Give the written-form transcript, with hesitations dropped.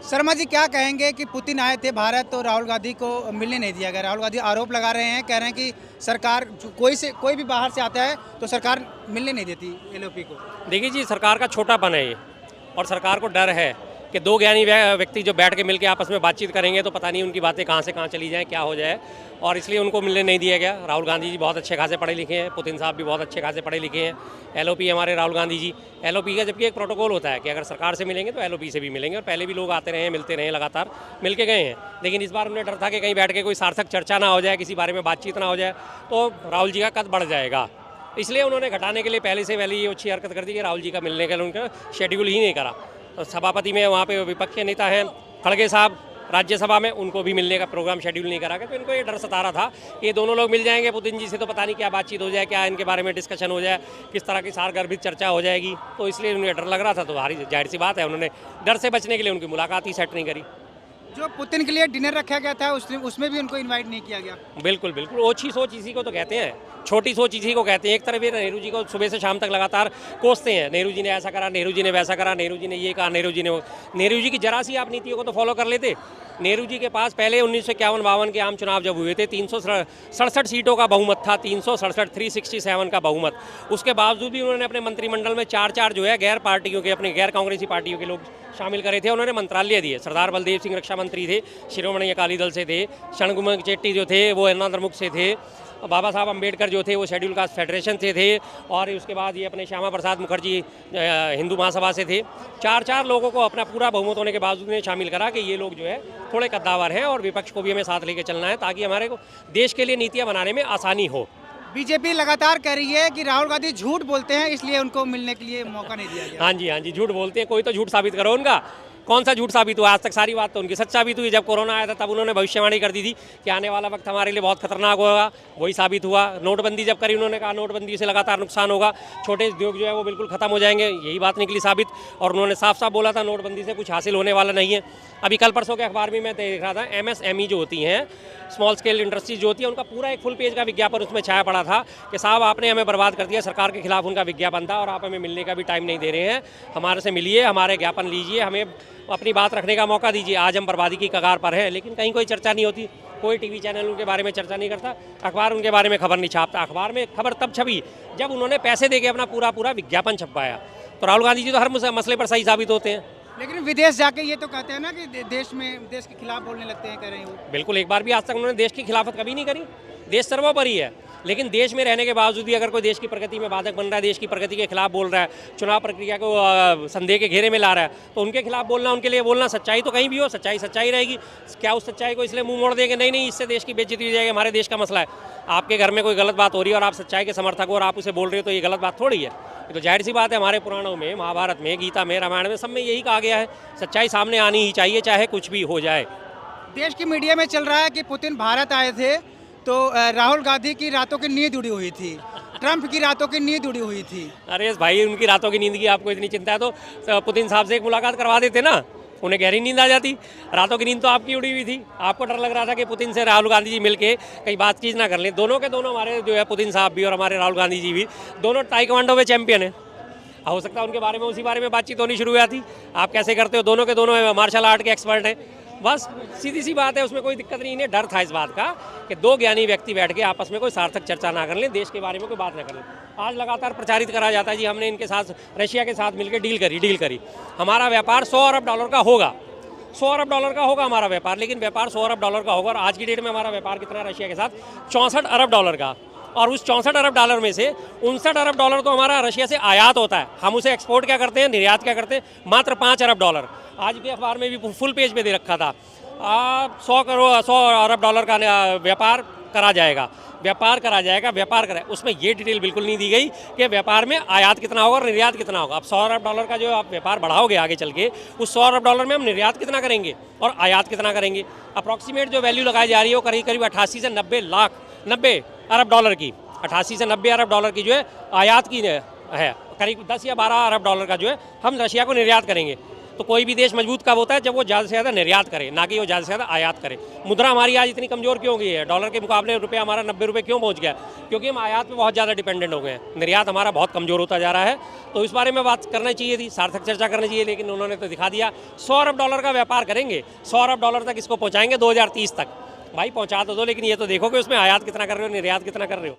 शर्मा जी क्या कहेंगे कि पुतिन आए थे भारत तो राहुल गांधी को मिलने नहीं दिया गया। राहुल गांधी आरोप लगा रहे हैं, कह रहे हैं कि सरकार कोई भी बाहर से आता है तो सरकार मिलने नहीं देती एलओपी को। देखिए जी, सरकार का छोटापन है ये, और सरकार को डर है कि दो ज्ञानी व्यक्ति जो बैठ के मिलकर आपस में बातचीत करेंगे तो पता नहीं उनकी बातें कहाँ से कहाँ चली जाएं, क्या हो जाए, और इसलिए उनको मिलने नहीं दिया गया। राहुल गांधी जी बहुत अच्छे खासे पढ़े लिखे हैं, पुतिन साहब भी बहुत अच्छे खासे पढ़े लिखे हैं। एलओपी हमारे राहुल गांधी जी, एलओपी का जबकि एक प्रोटोकॉल होता है कि अगर सरकार से मिलेंगे तो एलओपी से भी मिलेंगे, और पहले भी लोग आते रहे, मिलते रहे, लगातार मिल के गए हैं। लेकिन इस बार उन्हें डर था कि कहीं बैठ के कोई सार्थक चर्चा ना हो जाए, किसी बारे में बातचीत ना हो जाए तो राहुल जी का कद बढ़ जाएगा। इसलिए उन्होंने घटाने के लिए पहले से पहले ये अच्छी हरकत कर दी कि राहुल जी का मिलने के लिए उनका शेड्यूल ही नहीं करा। तो सभापति में वहाँ पे विपक्ष के नेता हैं खड़गे साहब, राज्यसभा में उनको भी मिलने का प्रोग्राम शेड्यूल नहीं करा गया। तो इनको ये डर सता रहा था कि ये दोनों लोग मिल जाएंगे पुतिन जी से तो पता नहीं क्या बातचीत हो जाए, क्या इनके बारे में डिस्कशन हो जाए, किस तरह की सारगर्भित चर्चा हो जाएगी। तो इसलिए उन्हें डर लग रहा था। तो जाहिर सी बात है उन्होंने डर से बचने के लिए उनकी मुलाकात ही सेट नहीं करी। जो पुतिन के लिए डिनर रखा गया था उसमें भी उनको इनवाइट नहीं किया गया। बिल्कुल बिल्कुल, ओछी सोच इसी को तो कहते हैं, छोटी सोच इसी को कहते हैं। एक तरफ ये नेहरू जी को सुबह से शाम तक लगातार कोसते हैं, नेहरू जी ने ऐसा करा, नेहरू जी ने वैसा करा, नेहरू जी ने ये कहा, नेहरू जी ने वो। नेहरू जी की जरा सी आप नीतियों को तो फॉलो कर लेते। नेहरू जी के पास पहले 1951-52 के आम चुनाव जब हुए थे 367 सीटों का बहुमत था, 367 का बहुमत। उसके बावजूद भी उन्होंने अपने मंत्रिमंडल में चार जो है गैर पार्टियों के, अपने गैर कांग्रेसी पार्टियों के लोग शामिल करे थे। उन्होंने मंत्रालय दिए। सरदार बलदेव सिंह रक्षा मंत्री थे, शिरोमणि अकाली दल से थे, षणमुगम चेट्टी जो थे वो अन्नाद्रमुक से थे, बाबा साहब अम्बेडकर जो थे वो शेड्यूल कास्ट फेडरेशन से थे, और उसके बाद ये अपने श्यामा प्रसाद मुखर्जी हिंदू महासभा से थे। चार लोगों को अपना पूरा बहुमत होने के बावजूद ने शामिल करा कि ये लोग जो है थोड़े कद्दावर हैं और विपक्ष को भी हमें साथ लेके चलना है ताकि हमारे को देश के लिए नीतियाँ बनाने में आसानी हो। बीजेपी लगातार कह रही है कि राहुल गांधी झूठ बोलते हैं इसलिए उनको मिलने के लिए मौका नहीं दिया गया। हाँ जी, झूठ बोलते हैं। कोई तो झूठ साबित करो उनका, कौन सा झूठ साबित हुआ आज तक? सारी बात तो उनकी सच साबित हुई। जब कोरोना आया था तब उन्होंने भविष्यवाणी कर दी थी कि आने वाला वक्त हमारे लिए बहुत खतरनाक होगा, वही साबित हुआ। नोटबंदी जब करी उन्होंने कहा नोटबंदी से लगातार नुकसान होगा, छोटे उद्योग जो है वो बिल्कुल खत्म हो जाएंगे, यही बात निकली साबित। और उन्होंने साफ साफ बोला था नोटबंदी से कुछ हासिल होने वाला नहीं है। अभी कल परसों के अखबार में मैं देख रहा था, MSME जो होती हैं, स्मॉल स्केल इंडस्ट्रीज जो होती है, उनका पूरा एक फुल पेज का विज्ञापन उसमें छाया पड़ा था कि साहब आपने हमें बर्बाद कर दिया। सरकार के खिलाफ उनका विज्ञापन था और आप हमें मिलने का भी टाइम नहीं दे रहे हैं। हमारे से मिलिए, हमारे ज्ञापन लीजिए, हमें अपनी बात रखने का मौका दीजिए। आज हम बर्बादी की कगार पर हैं, लेकिन कहीं कोई चर्चा नहीं होती, कोई टीवी चैनल उनके बारे में चर्चा नहीं करता, अखबार उनके बारे में खबर नहीं छापता। अखबार में खबर तब छपी जब उन्होंने पैसे देके अपना पूरा विज्ञापन छपवाया। तो राहुल गांधी जी तो हर मसले पर सही साबित होते हैं। लेकिन विदेश जाके ये तो कहते हैं ना कि देश के खिलाफ बोलने लगते हैं, कह रहे हैं वो। बिल्कुल, एक बार भी आज तक उन्होंने देश की खिलाफत कभी नहीं करी। देश सर्वोपरि है, लेकिन देश में रहने के बावजूद भी अगर कोई देश की प्रगति में बाधक बन रहा है, देश की प्रगति के खिलाफ बोल रहा है, चुनाव प्रक्रिया को संदेह के घेरे में ला रहा है, तो उनके खिलाफ बोलना, उनके लिए बोलना, सच्चाई तो कहीं भी हो, सच्चाई रहेगी। क्या उस सच्चाई को इसलिए मुंह मोड़ देंगे? नहीं, इससे देश की बेइज्जती हो जाएगी, हमारे देश का मसला है। आपके घर में कोई गलत बात हो रही है और आप सच्चाई के समर्थक हो और आप उसे बोल रहे हो, तो ये गलत बात थोड़ी है। तो जाहिर सी बात है, हमारे पुराणों में, महाभारत में, गीता में, रामायण में, सब में यही कहा गया है, सच्चाई सामने आनी ही चाहिए, चाहे कुछ भी हो जाए। देश की मीडिया में चल रहा है कि पुतिन भारत आए थे तो राहुल गांधी की रातों की नींद उड़ी हुई थी, ट्रंप की रातों की नींद उड़ी हुई थी। अरे भाई, उनकी रातों की नींद की आपको इतनी चिंता है तो पुतिन साहब से एक मुलाकात करवा देते ना, उन्हें गहरी नींद आ जाती। रातों की नींद तो आपकी उड़ी हुई थी। आपको डर लग रहा था कि पुतिन से राहुल गांधी जी मिलके कहीं बातचीत ना कर लें। दोनों के दोनों हमारे जो है, पुतिन साहब भी और हमारे राहुल गांधी जी भी, दोनों ताइक्वांडो में चैंपियन हैं। हो सकता है उनके बारे में, उसी बारे में बातचीत होनी शुरू हुई थी। आप कैसे करते हो? दोनों के दोनों मार्शल आर्ट के एक्सपर्ट हैं। बस सीधी सी बात है, उसमें कोई दिक्कत नहीं है। डर था इस बात का कि दो ज्ञानी व्यक्ति बैठ के आपस में कोई सार्थक चर्चा ना कर लें, देश के बारे में कोई बात ना कर लें। आज लगातार प्रचारित करा जाता है जी हमने इनके साथ, रशिया के साथ मिलकर डील करी, हमारा व्यापार $100 अरब का होगा, $100 अरब का होगा हमारा व्यापार। लेकिन व्यापार $100 अरब का होगा और आज की डेट में हमारा व्यापार कितना रशिया के साथ? $64 अरब का। और उस $64 अरब में से $59 अरब तो हमारा रशिया से आयात होता है। हम उसे एक्सपोर्ट क्या करते हैं, निर्यात क्या करते हैं? मात्र $5 अरब। आज के अखबार में भी फुल पेज पे दे रखा था, $100 अरब का व्यापार करा जाएगा, व्यापार करा। उसमें ये डिटेल बिल्कुल नहीं दी गई कि व्यापार में आयात कितना होगा और निर्यात कितना होगा। अब $100 अरब का जो आप व्यापार बढ़ाओगे आगे चल के, उस $100 अरब में हम निर्यात कितना करेंगे और आयात कितना करेंगे? अप्रॉक्सीमेट जो वैल्यू लगाई जा रही है वो करीब 88 से 90 अरब की, 88 से 90 अरब की जो है आयात की है, करीब 10 या 12 अरब डॉलर का जो है हम रशिया को निर्यात करेंगे। तो कोई भी देश मजबूत कब होता है? जब वो ज़्यादा से ज़्यादा निर्यात करे, ना कि वो ज़्यादा से ज़्यादा आयात करे। मुद्रा हमारी आज इतनी कमज़ोर क्यों हो गई है? डॉलर के मुकाबले रुपया हमारा 90 रुपये क्यों पहुँच गया? क्योंकि हम आयात पे बहुत ज़्यादा डिपेंडेंट हो गए हैं, निर्यात हमारा बहुत कमज़ोर होता जा रहा है। तो इस बारे में बात करनी चाहिए थी, सार्थक चर्चा करनी चाहिए, लेकिन उन्होंने तो दिखा दिया 100 अरब डॉलर का व्यापार करेंगे, 100 अरब डॉलर तक इसको पहुँचाएंगे 2030 तक। भाई पहुँचा तो दो, लेकिन ये तो देखो कि उसमें आयात कितना कर रहे हो, निर्यात कितना कर रहे हो।